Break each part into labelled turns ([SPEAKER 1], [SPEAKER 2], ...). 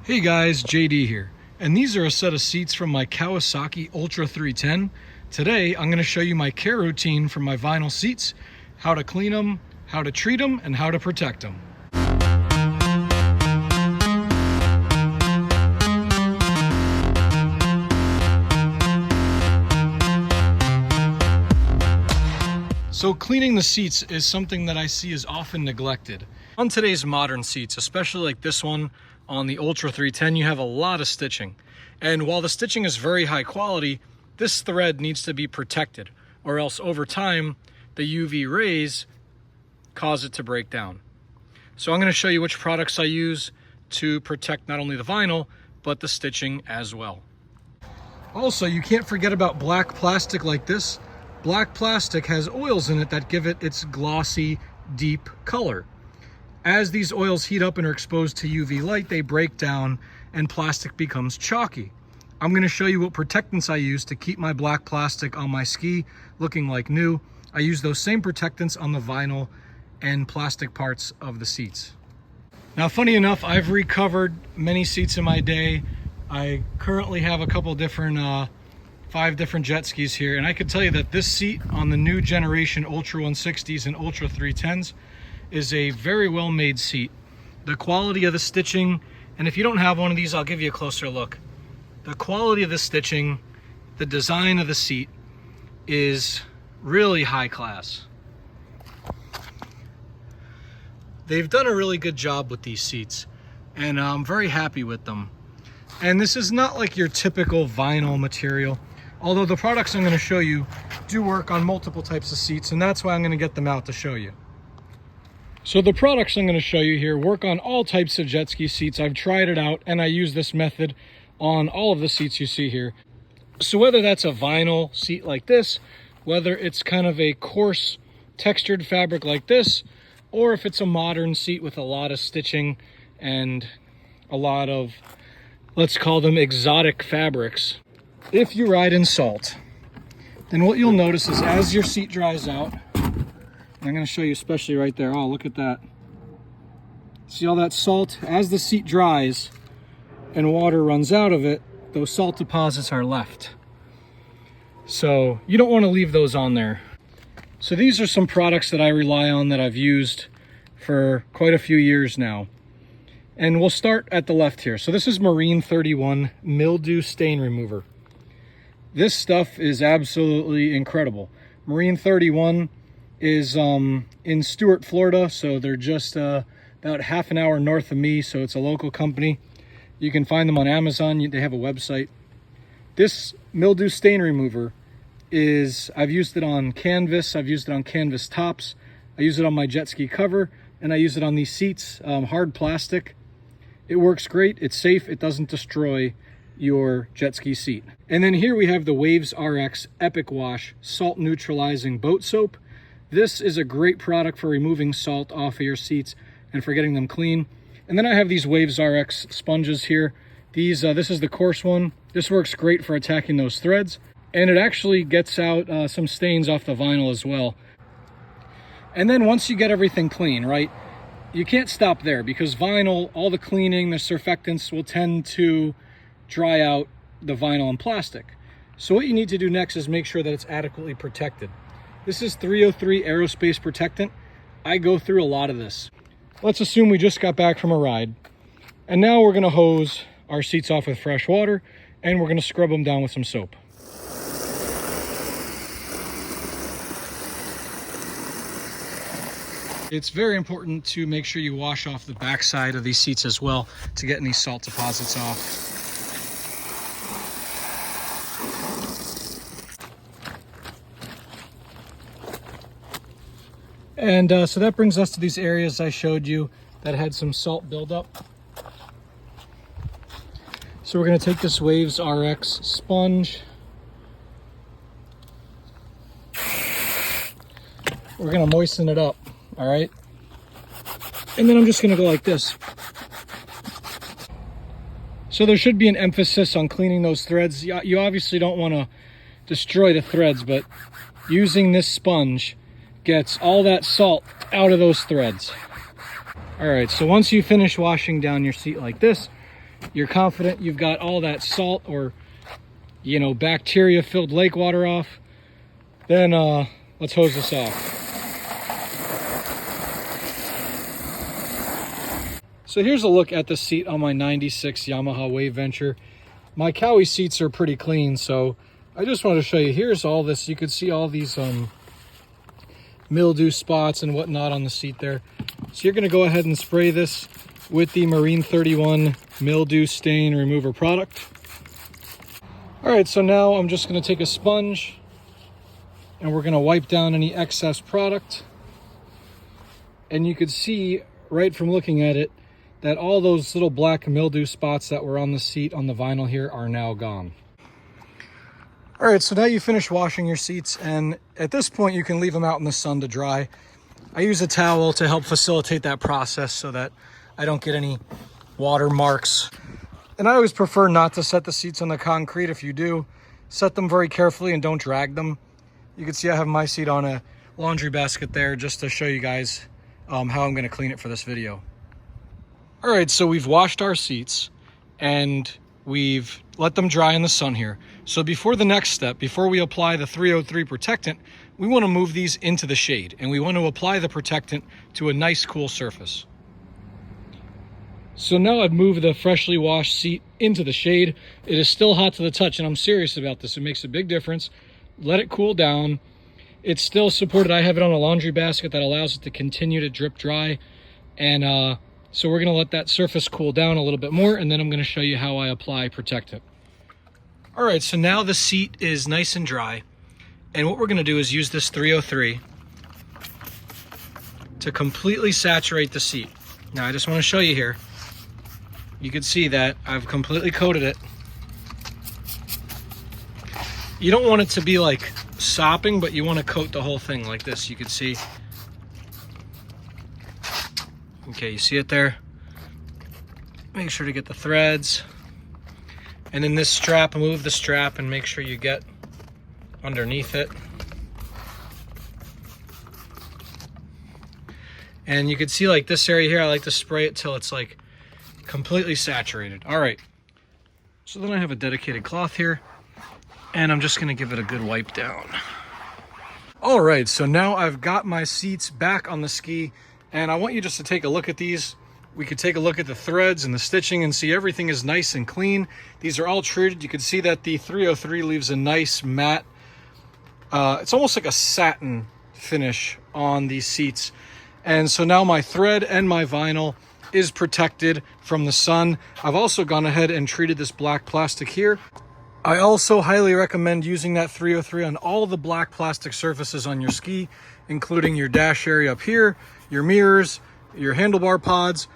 [SPEAKER 1] Hey guys, JD here, and these are a set of seats from my Kawasaki Ultra 310. Today I'm going to show you my care routine for my vinyl seats, how to clean them, how to treat them, and how to protect them. So cleaning the seats is something that I see is often neglected. On today's modern seats, especially like this one on the Ultra 310, you have a lot of stitching. And while the stitching is very high quality, this thread needs to be protected, or else over time, the UV rays cause it to break down. So I'm going to show you which products I use to protect not only the vinyl, but the stitching as well. Also, you can't forget about black plastic like this. Black plastic has oils in it that give it its glossy, deep color. As these oils heat up and are exposed to UV light, they break down and plastic becomes chalky. I'm going to show you what protectants I use to keep my black plastic on my ski looking like new. I use those same protectants on the vinyl and plastic parts of the seats. Now, funny enough, I've recovered many seats in my day. I currently have a couple different 5 different jet skis here, and I can tell you that this seat on the new generation Ultra 160s and Ultra 310s is a very well made seat. The quality of the stitching, and if you don't have one of these, I'll give you a closer look. The quality of the stitching, the design of the seat is really high class. They've done a really good job with these seats, and I'm very happy with them. And this is not like your typical vinyl material, although the products I'm going to show you do work on multiple types of seats, and that's why I'm going to get them out to show you. So the products I'm going to show you here work on all types of jet ski seats. I've tried it out, and I use this method on all of the seats you see here. So whether that's a vinyl seat like this, whether it's kind of a coarse textured fabric like this, or if it's a modern seat with a lot of stitching and a lot of, let's call them exotic fabrics. If you ride in salt, then what you'll notice is as your seat dries out, I'm going to show you especially right there. Oh, look at that. See all that salt? As the seat dries and water runs out of it, those salt deposits are left. So you don't want to leave those on there. So these are some products that I rely on that I've used for quite a few years now. And we'll start at the left here. So this is Marine 31 Mildew Stain Remover. This stuff is absolutely incredible. Marine 31 is in Stuart, Florida, so they're just about half an hour north of me, so it's a local company. You can find them on Amazon. They have a website. This mildew stain remover I've used it on canvas, I've used it on canvas tops, I use it on my jet ski cover, and I use it on these seats, hard plastic. It works great, it's safe, it doesn't destroy your jet ski seat. And then here we have the Waves RX Epic Wash Salt Neutralizing Boat Soap. This is a great product for removing salt off of your seats and for getting them clean. And then I have these Waves RX sponges here. This is the coarse one. This works great for attacking those threads, and it actually gets out some stains off the vinyl as well. And then once you get everything clean, right, you can't stop there, because vinyl, all the cleaning, the surfactants will tend to dry out the vinyl and plastic. So what you need to do next is make sure that it's adequately protected. This is 303 Aerospace Protectant. I go through a lot of this. Let's assume we just got back from a ride, and now we're going to hose our seats off with fresh water, and we're going to scrub them down with some soap. It's very important to make sure you wash off the backside of these seats as well to get any salt deposits off. And so that brings us to these areas I showed you that had some salt buildup. So we're going to take this Waves RX sponge. We're going to moisten it up, all right? And then I'm just going to go like this. So there should be an emphasis on cleaning those threads. You obviously don't want to destroy the threads, but using this sponge gets all that salt out of those threads. All right, so once you finish washing down your seat like this, you're confident you've got all that salt or, you know, bacteria filled lake water off, then let's hose this off. So here's a look at the seat on my 96 Yamaha Wave Venture. My Cowie seats are pretty clean, so I just wanted to show you. Here's all this. You could see all these mildew spots and whatnot on the seat there. So you're going to go ahead and spray this with the Marine 31 mildew stain remover product. All right, so now I'm just going to take a sponge and we're going to wipe down any excess product. And you could see right from looking at it that all those little black mildew spots that were on the seat on the vinyl here are now gone. All right, so now you finish washing your seats, and at this point you can leave them out in the sun to dry. I use a towel to help facilitate that process so that I don't get any water marks. And I always prefer not to set the seats on the concrete. If you do, set them very carefully and don't drag them. You can see I have my seat on a laundry basket there just to show you guys how I'm going to clean it for this video. All right, so we've washed our seats and we've let them dry in the sun here. So before the next step, before we apply the 303 protectant, we want to move these into the shade, and we want to apply the protectant to a nice cool surface. So now I've moved the freshly washed seat into the shade. It is still hot to the touch, and I'm serious about this. It makes a big difference. Let it cool down. It's still supported. I have it on a laundry basket that allows it to continue to drip dry. And so we're going to let that surface cool down a little bit more, and then I'm going to show you how I apply protectant. All right, so now the seat is nice and dry. And what we're going to do is use this 303 to completely saturate the seat. Now, I just want to show you here. You can see that I've completely coated it. You don't want it to be like sopping, but you want to coat the whole thing like this. You can see. Okay, you see it there? Make sure to get the threads. And then this strap, move the strap and make sure you get underneath it. And you can see like this area here, I like to spray it till it's like completely saturated. All right, so then I have a dedicated cloth here and I'm just gonna give it a good wipe down. All right, so now I've got my seats back on the ski, and I want you just to take a look at these. We could take a look at the threads and the stitching and see everything is nice and clean. These are all treated. You can see that the 303 leaves a nice matte, it's almost like a satin finish on these seats. And so now my thread and my vinyl is protected from the sun. I've also gone ahead and treated this black plastic here. I also highly recommend using that 303 on all the black plastic surfaces on your ski, including your dash area up here, your mirrors, your handlebar pods.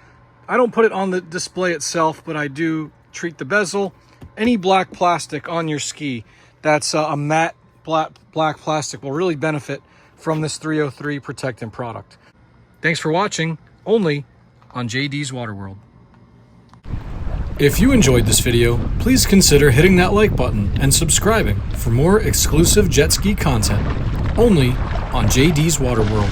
[SPEAKER 1] I don't put it on the display itself, but I do treat the bezel. Any black plastic on your ski that's a matte black plastic will really benefit from this 303 protectant product. Thanks for watching, only on JD's Water World. If you enjoyed this video, please consider hitting that like button and subscribing for more exclusive jet ski content, only on JD's Water World.